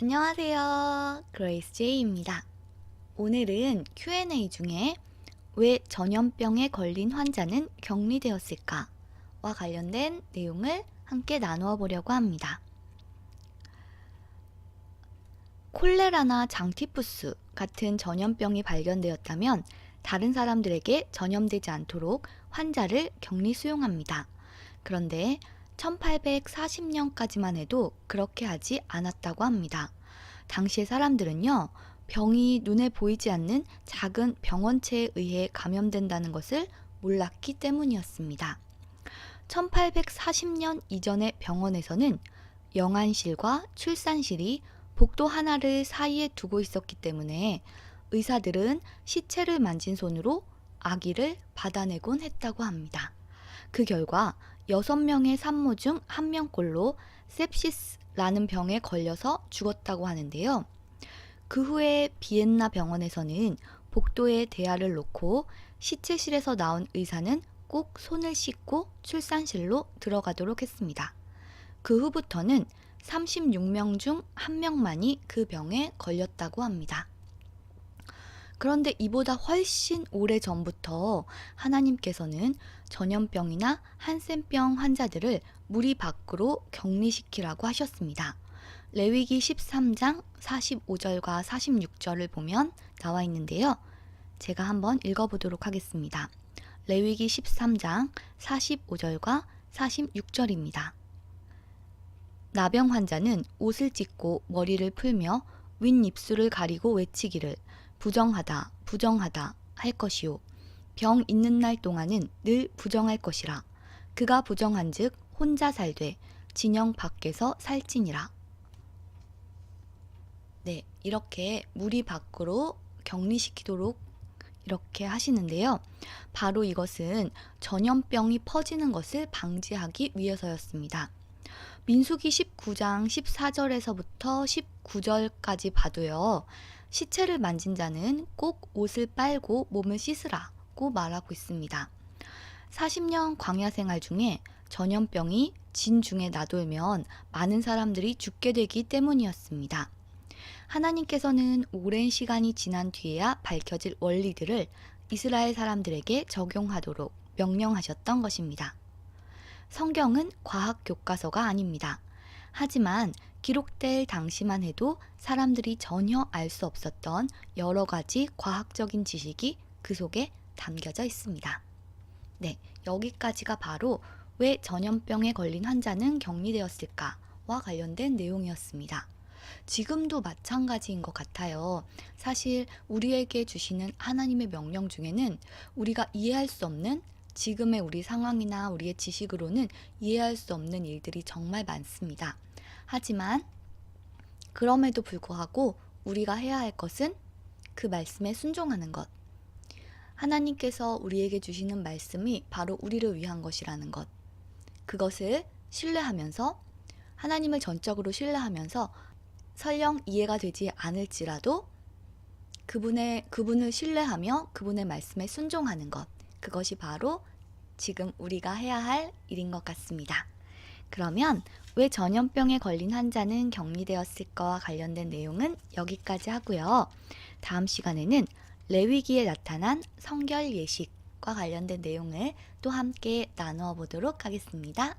안녕하세요. 그레이스 제이입니다. 오늘은 Q&A 중에 왜 전염병에 걸린 환자는 격리되었을까와 관련된 내용을 함께 나누어 보려고 합니다. 콜레라나 장티푸스 같은 전염병이 발견되었다면 다른 사람들에게 전염되지 않도록 환자를 격리 수용합니다. 그런데 1840년까지만 해도 그렇게 하지 않았다고 합니다. 당시의 사람들은요, 병이 눈에 보이지 않는 작은 병원체에 의해 감염된다는 것을 몰랐기 때문이었습니다. 1840년 이전의 병원에서는 영안실과 출산실이 복도 하나를 사이에 두고 있었기 때문에 의사들은 시체를 만진 손으로 아기를 받아내곤 했다고 합니다. 그 결과 6명의 산모 중 1명꼴로 셉시스라는 병에 걸려서 죽었다고 하는데요. 그 후에 비엔나 병원에서는 복도에 대야를 놓고 시체실에서 나온 의사는 꼭 손을 씻고 출산실로 들어가도록 했습니다. 그 후부터는 36명 중 1명만이 그 병에 걸렸다고 합니다. 그런데 이보다 훨씬 오래 전부터 하나님께서는 전염병이나 한센병 환자들을 무리 밖으로 격리시키라고 하셨습니다. 레위기 13장 45절과 46절을 보면 나와 있는데요. 제가 한번 읽어보도록 하겠습니다. 레위기 13장 45절과 46절입니다. 나병 환자는 옷을 찢고 머리를 풀며 윗입술을 가리고 외치기를 부정하다, 부정하다 할 것이요. 병 있는 날 동안은 늘 부정할 것이라. 그가 부정한즉 혼자 살되 진영 밖에서 살지니라. 네, 이렇게 무리 밖으로 격리시키도록 이렇게 하시는데요. 바로 이것은 전염병이 퍼지는 것을 방지하기 위해서였습니다. 민수기 19장 14절에서부터 19절까지 봐도요. 시체를 만진 자는 꼭 옷을 빨고 몸을 씻으라고 말하고 있습니다. 40년 광야 생활 중에 전염병이 진중에 나돌면 많은 사람들이 죽게 되기 때문이었습니다. 하나님께서는 오랜 시간이 지난 뒤에야 밝혀질 원리들을 이스라엘 사람들에게 적용하도록 명령하셨던 것입니다. 성경은 과학 교과서가 아닙니다. 하지만 기록될 당시만 해도 사람들이 전혀 알 수 없었던 여러 가지 과학적인 지식이 그 속에 담겨져 있습니다. 네, 여기까지가 바로 왜 전염병에 걸린 환자는 격리되었을까와 관련된 내용이었습니다. 지금도 마찬가지인 것 같아요. 사실 우리에게 주시는 하나님의 명령 중에는 우리가 이해할 수 없는 지금의 우리 상황이나 우리의 지식으로는 이해할 수 없는 일들이 정말 많습니다. 하지만 그럼에도 불구하고 우리가 해야 할 것은 그 말씀에 순종하는 것. 하나님께서 우리에게 주시는 말씀이 바로 우리를 위한 것이라는 것. 그것을 신뢰하면서 하나님을 전적으로 신뢰하면서 설령 이해가 되지 않을지라도 그분을 신뢰하며 그분의 말씀에 순종하는 것. 그것이 바로 지금 우리가 해야 할 일인 것 같습니다. 그러면 왜 전염병에 걸린 환자는 격리되었을까와 관련된 내용은 여기까지 하고요. 다음 시간에는 레위기에 나타난 성결 예식과 관련된 내용을 또 함께 나누어 보도록 하겠습니다.